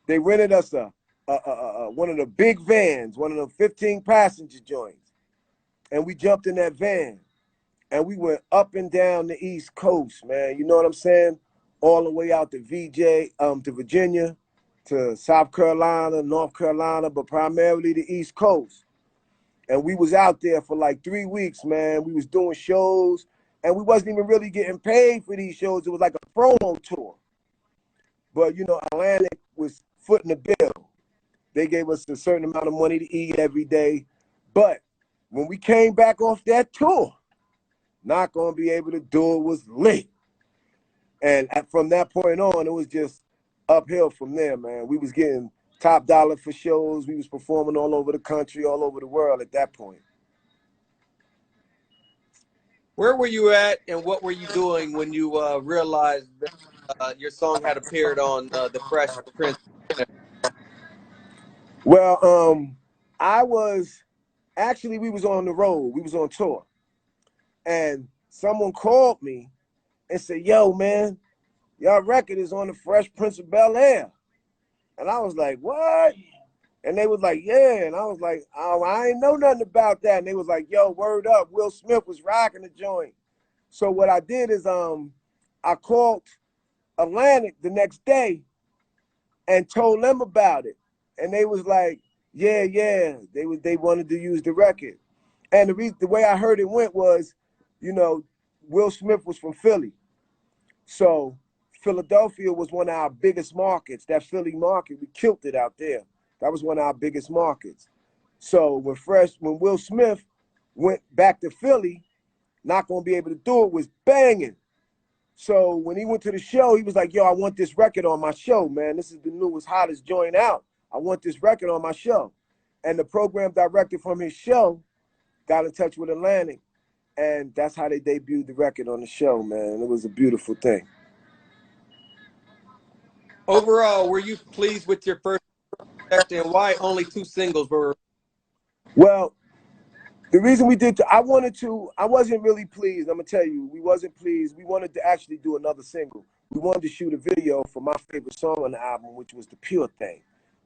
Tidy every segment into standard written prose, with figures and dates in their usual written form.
They rented us one of the big vans, one of the 15 passenger joints, and we jumped in that van, and we went up and down the East Coast, man. You know what I'm saying? All the way out to to Virginia, to South Carolina, North Carolina, but primarily the East Coast. And we was out there for like 3 weeks, man. We was doing shows, and we wasn't even really getting paid for these shows. It was like a promo tour. But, you know, Atlantic was footing the bill. They gave us a certain amount of money to eat every day. But when we came back off that tour, Not Gonna Be Able to Do It was lit. And from that point on, it was just uphill from there, man. We was getting top dollar for shows. We was performing all over the country, all over the world at that point. Where were you at, and what were you doing when you realized that your song had appeared on the Fresh Prince? Well, we was on the road. We was on tour. And someone called me and said, yo, man, your record is on the Fresh Prince of Bel-Air. And I was like, what? And they was like, yeah. And I was like, oh, I ain't know nothing about that. And they was like, yo, word up, Will Smith was rocking the joint. So what I did is I called Atlantic the next day and told them about it. And they was like, yeah. They wanted to use the record. And the way I heard it went was, you know, Will Smith was from Philly. So Philadelphia was one of our biggest markets. That Philly market, we killed it out there. That was one of our biggest markets. So when Will Smith went back to Philly, Not Gonna Be Able to Do It was banging. So when he went to the show, he was like, yo, I want this record on my show, man. This is the newest, hottest joint out. I want this record on my show. And the program director from his show got in touch with Atlantic, and that's how they debuted the record on the show, man. It was a beautiful thing. Overall, were you pleased with your first project, and why only 2 singles were? Well, the reason we did, I wasn't really pleased. I'm gonna tell you, we wasn't pleased. We wanted to actually do another single. We wanted to shoot a video for my favorite song on the album, which was The Pure Thing.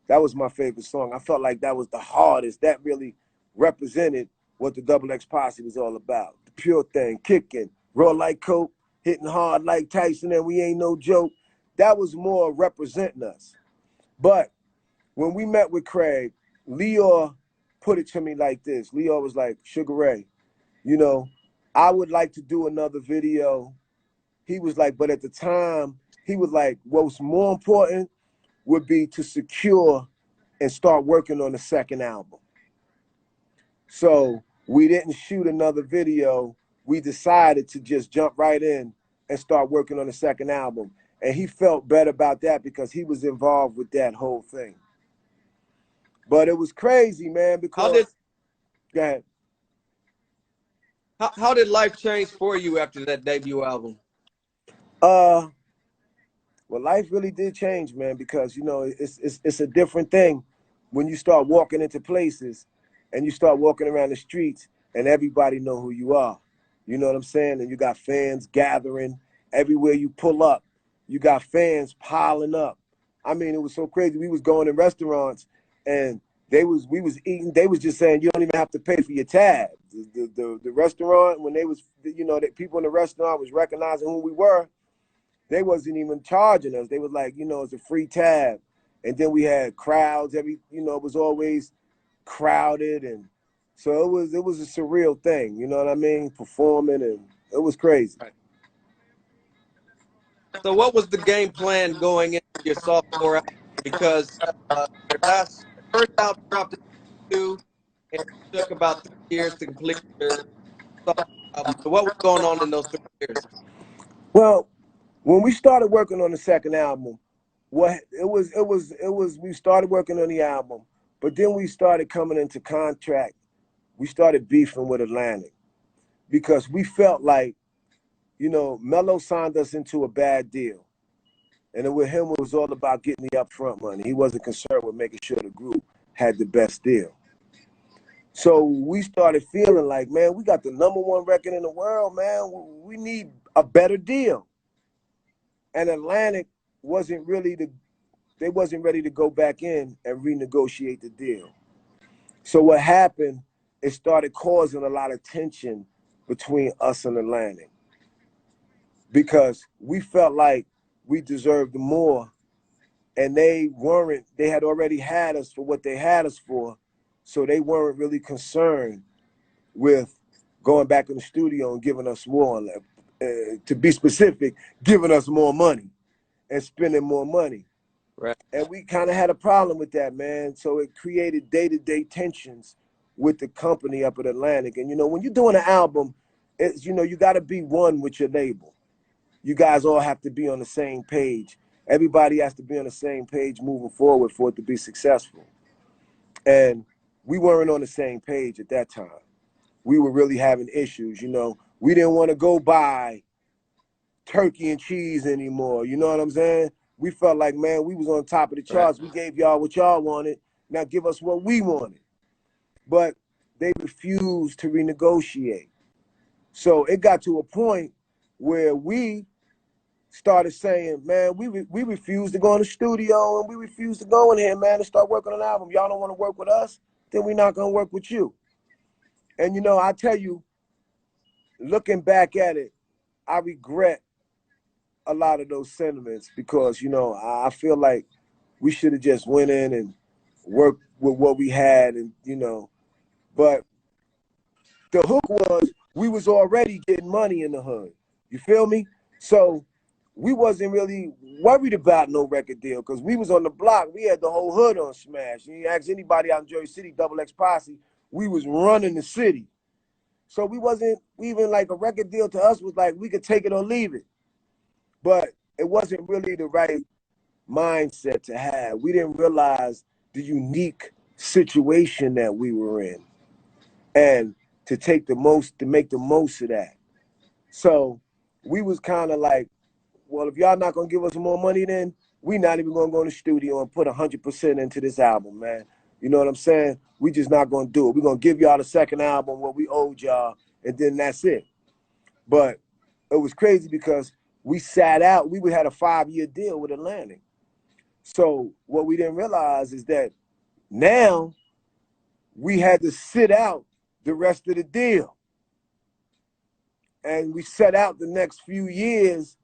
That was my favorite song. I felt like that was the hardest. That really represented what the XX Posse was all about. The pure thing, kicking, raw like coke, hitting hard like Tyson, and we ain't no joke. That was more representing us. But when we met with Craig, Leor put it to me like this. Leor was like, Sugar Ray, you know, I would like to do another video. He was like, but at the time, he was like, what's more important would be to secure and start working on the second album. So we didn't shoot another video. We decided to just jump right in and start working on the second album. And he felt better about that because he was involved with that whole thing. But it was crazy, man, because go ahead. How did life change for you after that debut album? Well, life really did change, man, because, you know, it's a different thing when you start walking into places and you start walking around the streets and everybody know who you are. You know what I'm saying? And you got fans gathering everywhere you pull up. You got fans piling up. I mean, it was so crazy. We was going in restaurants and we was eating. They was just saying, you don't even have to pay for your tab. The restaurant, when they was, you know, that people in the restaurant was recognizing who we were, they wasn't even charging us. They was like, you know, it's a free tab. And then we had crowds. It was always crowded. And so it was a surreal thing. You know what I mean? Performing, and it was crazy. So what was the game plan going into your sophomore album? Because your first album dropped in 2, and it took about 3 years to complete your sophomore album. So what was going on in those 3 years? Well, when we started working on the second album, we started working on the album, but then we started coming into contract. We started beefing with Atlantic because we felt like, you know, Mello signed us into a bad deal. And with him, it was all about getting the upfront money. He wasn't concerned with making sure the group had the best deal. So we started feeling like, man, we got the #1 record in the world, man. We need a better deal. And Atlantic wasn't really they wasn't ready to go back in and renegotiate the deal. So what happened, it started causing a lot of tension between us and Atlantic, because we felt like we deserved more, and they had already had us for what they had us for, so they weren't really concerned with going back in the studio and giving us more, to be specific, giving us more money and spending more money. Right. And we kind of had a problem with that, man. So it created day-to-day tensions with the company up at Atlantic. And, when you're doing an album, it's, you got to be one with your label. You guys all have to be on the same page. Everybody has to be on the same page moving forward for it to be successful. And we weren't on the same page at that time. We were really having issues, We didn't want to go buy turkey and cheese anymore. You know what I'm saying? We felt like, man, we was on top of the charts. Right. We gave y'all what y'all wanted. Now give us what we wanted. But they refused to renegotiate. So it got to a point where we started saying, man, we refuse to go in the studio, and we refuse to go in here, man, and start working on an album. Y'all don't want to work with us? Then we're not going to work with you. And, I tell you, looking back at it, I regret a lot of those sentiments, because, I feel like we should have just went in and worked with what we had, and, but the hook was we was already getting money in the hood. You feel me? So we wasn't really worried about no record deal, because we was on the block. We had the whole hood on smash. You ask anybody out in Jersey City, Double X Posse, we was running the city. So we wasn't even like a record deal to us was like we could take it or leave it. But it wasn't really the right mindset to have. We didn't realize the unique situation that we were in, and to make the most of that. So we was kind of like, well, if y'all not gonna give us more money, then we not even gonna go in the studio and put 100% into this album, man. You know what I'm saying? We just not gonna do it. We're gonna give y'all the second album, what we owed y'all, and then that's it. But it was crazy because we sat out. We had a 5-year deal with Atlantic. So what we didn't realize is that now we had to sit out the rest of the deal. And we set out the next few years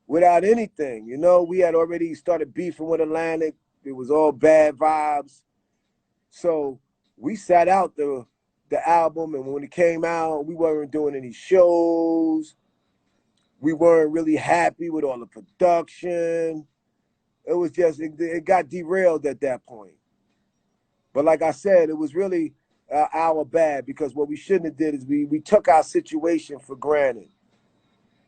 without anything. We had already started beefing with Atlantic. It was all bad vibes. So we sat out the album, and when it came out, we weren't doing any shows. We weren't really happy with all the production. It was just, it got derailed at that point. But like I said, it was really our bad, because what we shouldn't have did is we took our situation for granted.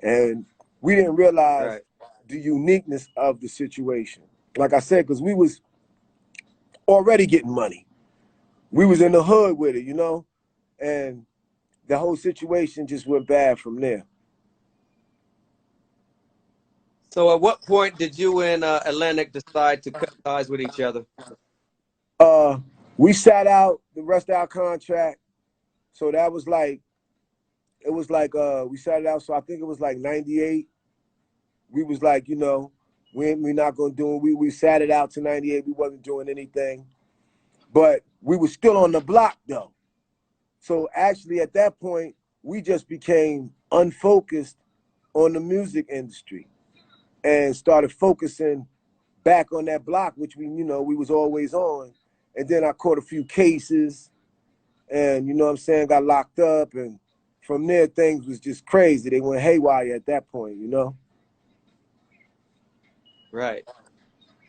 And we didn't realize the uniqueness of the situation. Like I said, because we was already getting money. We was in the hood with it, and the whole situation just went bad from there. So at what point did you and Atlantic decide to cut ties with each other? We sat out the rest of our contract. So that was like, we sat it out. So I think it was like 98. We was like, we're not going to do it. We sat it out to 98. We wasn't doing anything. But we were still on the block, though. So actually, at that point, we just became unfocused on the music industry and started focusing back on that block, which we was always on. And then I caught a few cases and, got locked up. And from there, things was just crazy. They went haywire at that point, Right.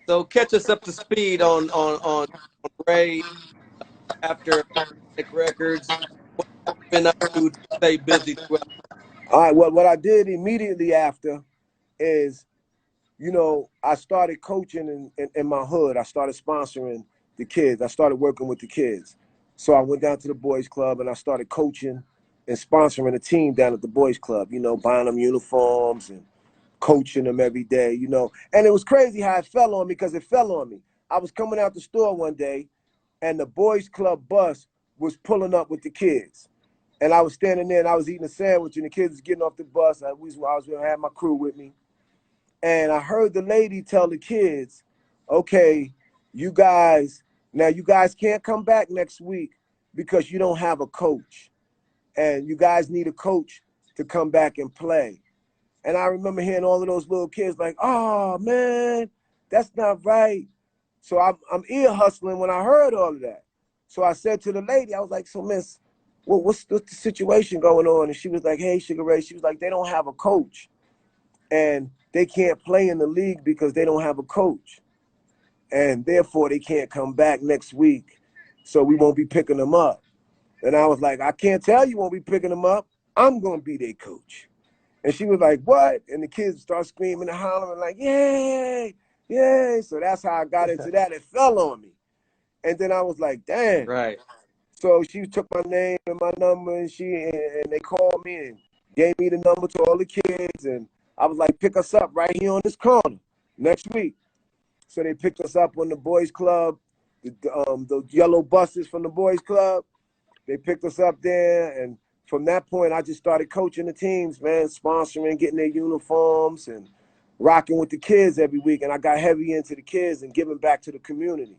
So catch us up to speed on Ray after Records. What have you been up to stay busy throughout? All right, well, what I did immediately after is, I started coaching in my hood. I started sponsoring the kids. I started working with the kids. So I went down to the boys club and I started coaching and sponsoring a team down at the boys club, buying them uniforms and coaching them every day, And it was crazy how it fell on me, because it fell on me. I was coming out the store one day and the boys club bus was pulling up with the kids. And I was standing there and I was eating a sandwich and the kids was getting off the bus. I was going to have my crew with me. And I heard the lady tell the kids, okay, you guys can't come back next week because you don't have a coach, and you guys need a coach to come back and play. And I remember hearing all of those little kids like, oh man, that's not right. So I'm ear hustling when I heard all of that. So I said to the lady, I was like, so miss, what's the situation going on? And she was like, hey, Sugar Ray, she was like, they don't have a coach. And they can't play in the league because they don't have a coach. And therefore they can't come back next week. So we won't be picking them up. And I was like, I can't tell you won't be picking them up. I'm going to be their coach. And she was like, what? And the kids start screaming and hollering like, yay, yay. So that's how I got into that. It fell on me. And then I was like, damn. Right. So she took my name and my number, and they called me and gave me the number to all the kids. And I was like, pick us up right here on this corner next week. So they picked us up on the boys club, the yellow buses from the boys club. They picked us up there, and from that point, I just started coaching the teams, man, sponsoring, getting their uniforms, and rocking with the kids every week. And I got heavy into the kids and giving back to the community.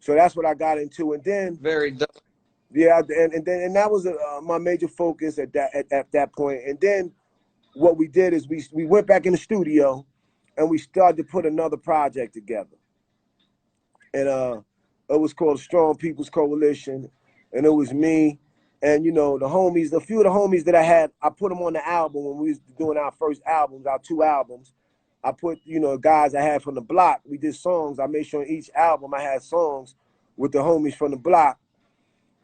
So that's what I got into. And then, very dope. Yeah, and that was my major focus at that point. And then what we did is we went back in the studio, and we started to put another project together. And it was called Strong People's Coalition, and it was me and the homies, a few of the homies that I had. I put them on the album when we was doing our first albums, our 2 albums. I put guys I had from the block. We did songs. I made sure in each album I had songs with the homies from the block.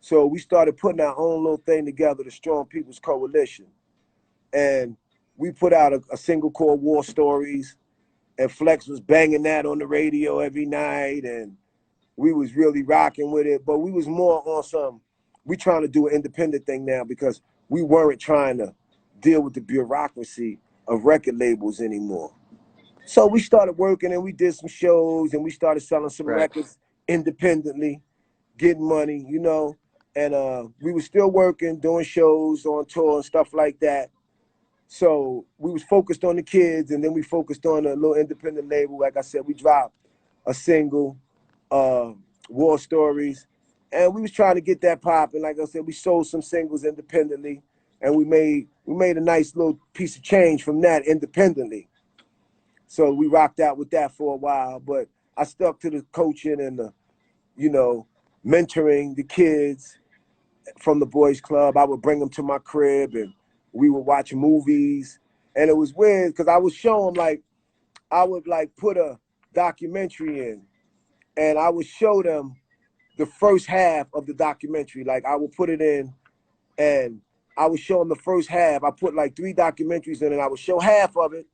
So we started putting our own little thing together, the Strong People's Coalition, and we put out a single called War Stories, and Flex was banging that on the radio every night, and we was really rocking with it. But we was more on we trying to do an independent thing now because we weren't trying to deal with the bureaucracy of record labels anymore. So we started working, and we did some shows, and we started selling some Right. records independently, getting money, and we were still working, doing shows on tour and stuff like that. So we was focused on the kids, and then we focused on a little independent label. Like I said, we dropped a single, War Stories, and we was trying to get that popping. Like I said, we sold some singles independently, and we made a nice little piece of change from that independently. So we rocked out with that for a while, but I stuck to the coaching and the, mentoring the kids from the boys club. I would bring them to my crib, and we would watch movies. And it was weird because I would show them, like, I would like put a documentary in, and I would show them the first half of the documentary. Like, I would put it in, and I would show them the first half. I put like 3 documentaries in, and I would show half of it,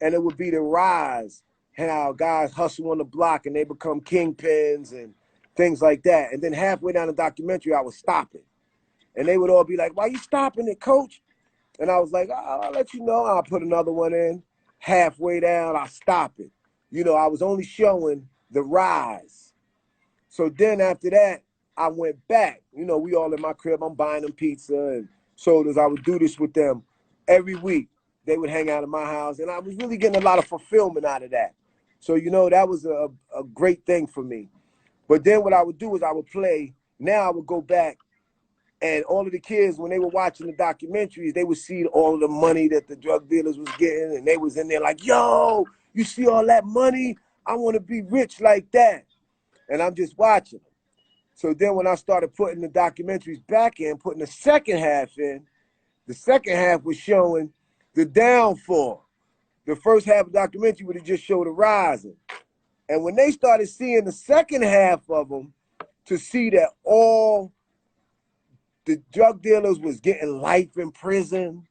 and it would be the rise, how guys hustle on the block and they become kingpins and things like that. And then halfway down the documentary, I would stop it. And they would all be like, why you stopping it, coach? And I was like, I'll let you know. I'll put another one in. Halfway down, I'll stop it. I was only showing the rise. So then after that, I went back. We all in my crib. I'm buying them pizza and sodas. I would do this with them every week. They would hang out at my house, and I was really getting a lot of fulfillment out of that. So, that was a great thing for me. But then what I would do is I would play. Now I would go back, and all of the kids, when they were watching the documentaries, they would see all of the money that the drug dealers was getting, and they was in there like, yo, you see all that money? I want to be rich like that. And I'm just watching. So then when I started putting the documentaries back in, putting the second half in, the second half was showing the downfall. The first half of the documentary would have just showed the rising. And when they started seeing the second half of them, to see that all the drug dealers was getting life in prison,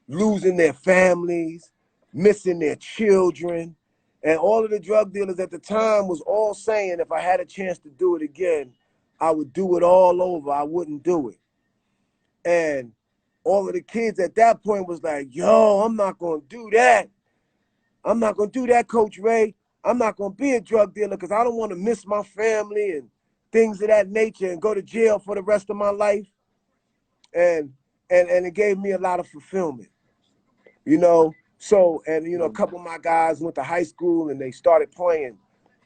losing their families, missing their children, and all of the drug dealers at the time was all saying, if I had a chance to do it again, I would do it all over. I wouldn't do it. And all of the kids at that point was like, yo, I'm not going to do that. I'm not going to do that, Coach Ray. I'm not going to be a drug dealer because I don't want to miss my family and things of that nature and go to jail for the rest of my life. And it gave me a lot of fulfillment. So, and you know, a couple of my guys went to high school and they started playing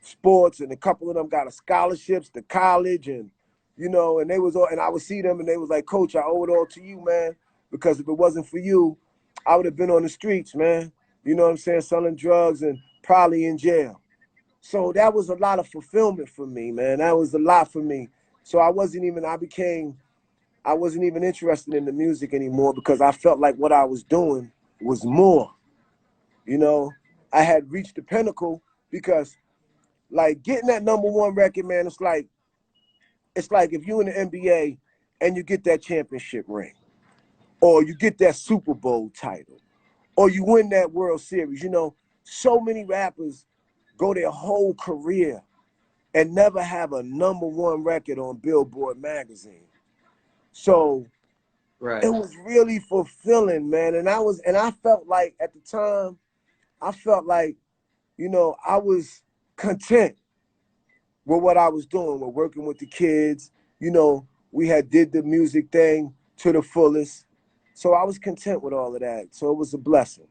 sports, and a couple of them got scholarships to college, and you know, and they was all, and I would see them and they was like, Coach, I owe it all to you, man, because if it wasn't for you, I would have been on the streets, man. You know what I'm saying, selling drugs and probably in jail. So that was a lot of fulfillment for me, man. That was a lot for me. So I wasn't even interested in the music anymore because I felt like what I was doing was more. You know, I had reached the pinnacle because like getting that #1 record, man, it's like if you in the NBA and you get that championship ring, or you get that Super Bowl title, or you win that World Series. You know, so many rappers go their whole career and never have a #1 record on Billboard magazine. So it Right. was really fulfilling, man. And I felt like at the time, I felt like, you know, I was content with what I was doing. We're working with the kids. You know, we had did the music thing to the fullest. So I was content with all of that. So it was a blessing.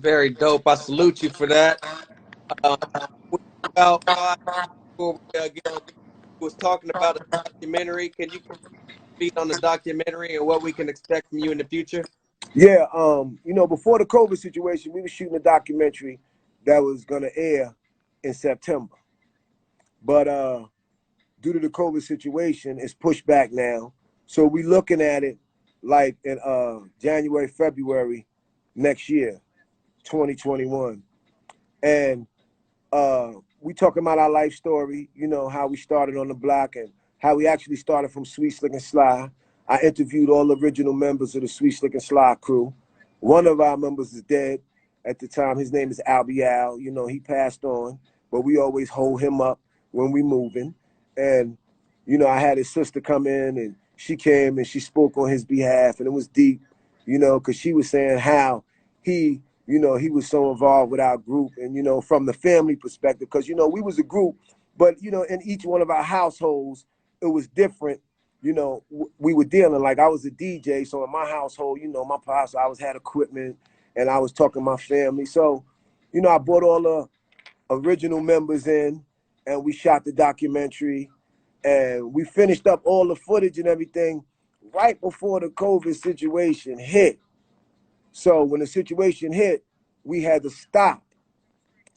Very dope. I salute you for that. Uh, about 5 before we get was talking about a documentary. Can you speak on the documentary and what we can expect from you in the future? Yeah, you know, before the COVID situation, we were shooting a documentary that was gonna air in September. But due to the COVID situation, it's pushed back now. So we looking at it like in January, February next year, 2021. And we talking about our life story, you know, how we started on the block and how we actually started from Sweet Slick and Sly. I interviewed all the original members of the Sweet Slick and Sly crew. One of our members is dead at the time. His name is Albie Al. You know, he passed on, but we always hold him up when we moving. And, you know, I had his sister come in and she came and she spoke on his behalf, and it was deep, you know, because she was saying how he, you know, he was so involved with our group, and you know, from the family perspective, because you know, we was a group, but you know, in each one of our households, it was different. You know, we were dealing, like I was a DJ, so in my household, you know, my pops, I was had equipment, and I was talking to my family. So, you know, I brought all the original members in, and we shot the documentary, and we finished up all the footage and everything right before the COVID situation hit. So when the situation hit, we had to stop,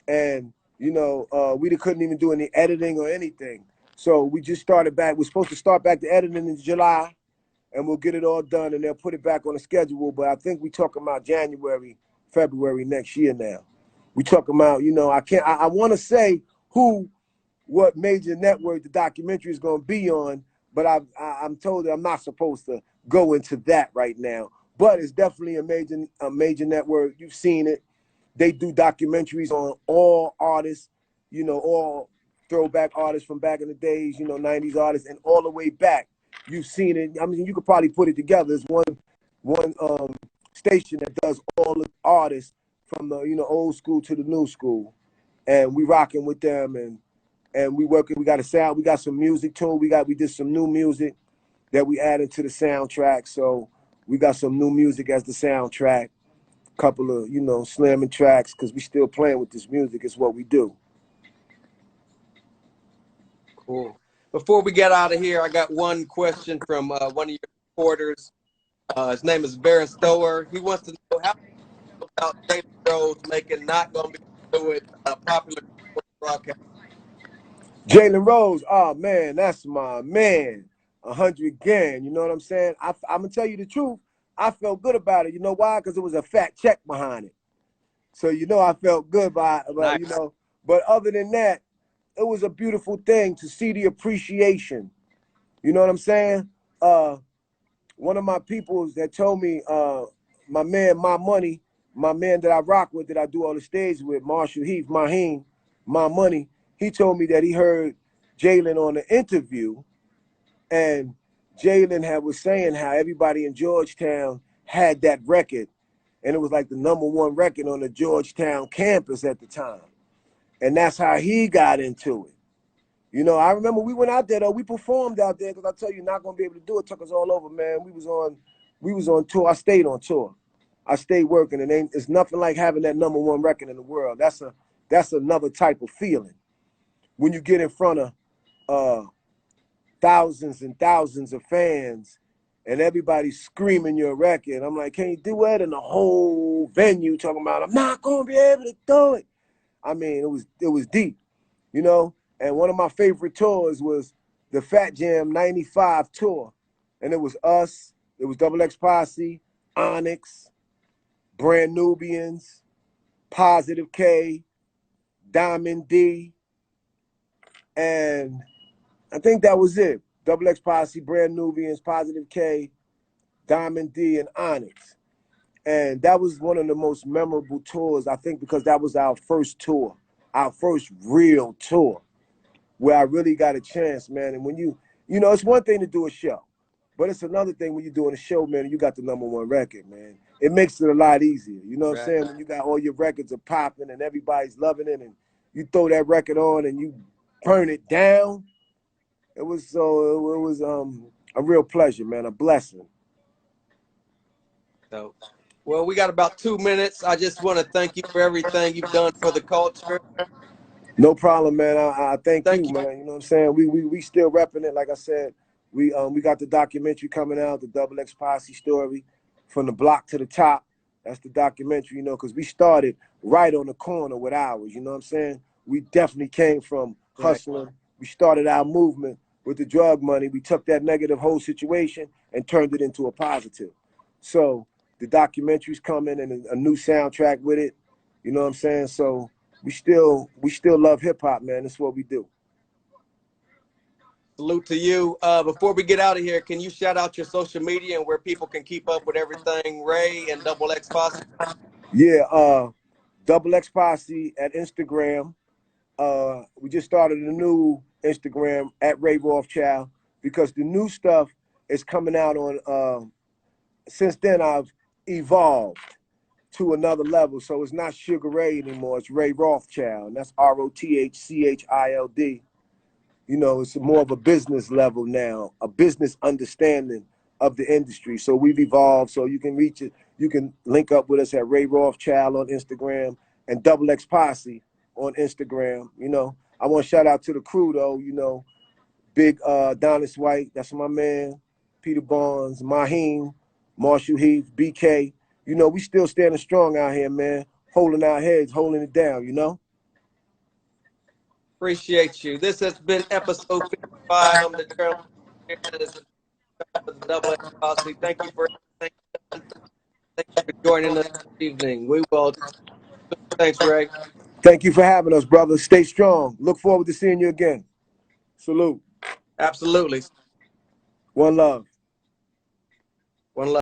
and you know, we couldn't even do any editing or anything. So we just started back. We're supposed to start back the editing in July, and we'll get it all done, and they'll put it back on the schedule. But I think we talking about January, February next year now. We talking about, you know, I can't. I want to say what major network the documentary is going to be on, but I'm told that I'm not supposed to go into that right now. But it's definitely a major network. You've seen it. They do documentaries on all artists, you know, all throwback artists from back in the days, you know, 90s artists, and all the way back. You've seen it. I mean, you could probably put it together. It's one station that does all the artists from the, you know, old school to the new school, and we rocking with them, and we working. We got a sound. We got some music too. We did some new music that we added to the soundtrack. So we got some new music as the soundtrack. Couple of, you know, slamming tracks, because we still playing with this music. It's what we do. Cool. Before we get out of here, I got one question from one of your reporters. His name is Baron Stower. He wants to know how about Jalen Rose making not going to be able to do it popular broadcast. Jalen Rose, oh man, that's my man. 100 gang, you know what I'm saying? I'm gonna tell you the truth. I felt good about it. You know why? Because it was a fat check behind it. So you know I felt good about, Nice. you know. But other than that, it was a beautiful thing to see the appreciation. You know what I'm saying? One of my peoples that told me, my man, my money, my man that I rock with, that I do all the stage with, Marshall Heath, Maheen, my money. He told me that he heard Jalen on the interview, and Jalen was saying how everybody in Georgetown had that record, and it was like the #1 record on the Georgetown campus at the time, and that's how he got into it. You know, I remember we went out there though. We performed out there, because I tell you, not gonna be able to do it. Took us all over, man. We was on tour. I stayed on tour. I stayed working, and it's nothing like having that #1 record in the world. That's another type of feeling when you get in front of thousands and thousands of fans and everybody's screaming your record. I'm like, can you do it? And the whole venue talking about, I'm not gonna be able to do it. I mean, it was deep, you know. And one of my favorite tours was the Fat Jam '95 tour, and it was us. It was Double X Posse, Onyx, Brand Nubians, Positive K, Diamond D, and I think that was it. Double X Posse, Brand Nubians, Positive K, Diamond D, and Onyx. And that was one of the most memorable tours, I think, because that was our first tour, our first real tour, where I really got a chance, man. And when you know, it's one thing to do a show, but it's another thing when you're doing a show, man, and you got the #1 record, man. It makes it a lot easier. You know what I'm saying? When you got all your records are popping and everybody's loving it, and you throw that record on and you burn it down, it was a real pleasure, man, a blessing. So, well, we got about 2 minutes. I just want to thank you for everything you've done for the culture. No problem, man. I thank you, man. You know what I'm saying? We still repping it. Like I said, we got the documentary coming out, the Double X Posse story, from the block to the top. That's the documentary, you know, because we started right on the corner with ours. You know what I'm saying? We definitely came from hustling. Right. We started our movement with the drug money. We took that negative whole situation and turned it into a positive. So the documentary's coming and a new soundtrack with it. You know what I'm saying? So we still love hip hop, man. That's what we do. Salute to you. Before we get out of here, can you shout out your social media and where people can keep up with everything Ray and Double X Posse? Yeah, Double X Posse at Instagram. We just started a new Instagram at Ray Rothchild, because the new stuff is coming out on. Since then, I've evolved to another level. So it's not Sugar Ray anymore. It's Ray Rothchild, and that's Rothchild. You know, it's more of a business level now, a business understanding of the industry. So we've evolved. So you can reach it. You can link up with us at Ray Rothchild on Instagram and Double X Posse on Instagram. You know, I want to shout out to the crew though. You know, Big Donis White, that's my man. Peter Barnes, Maheen, Marshall Heath, BK. You know, we still standing strong out here, man. Holding our heads, holding it down, you know? Appreciate you. This has been episode 55. I'm the Colonel. This is the Double X Posse. Thank you for everything. Thank you for joining us this evening. We will. Thanks, Ray. Thank you for having us, brother. Stay strong. Look forward to seeing you again. Salute. Absolutely. One love. One love.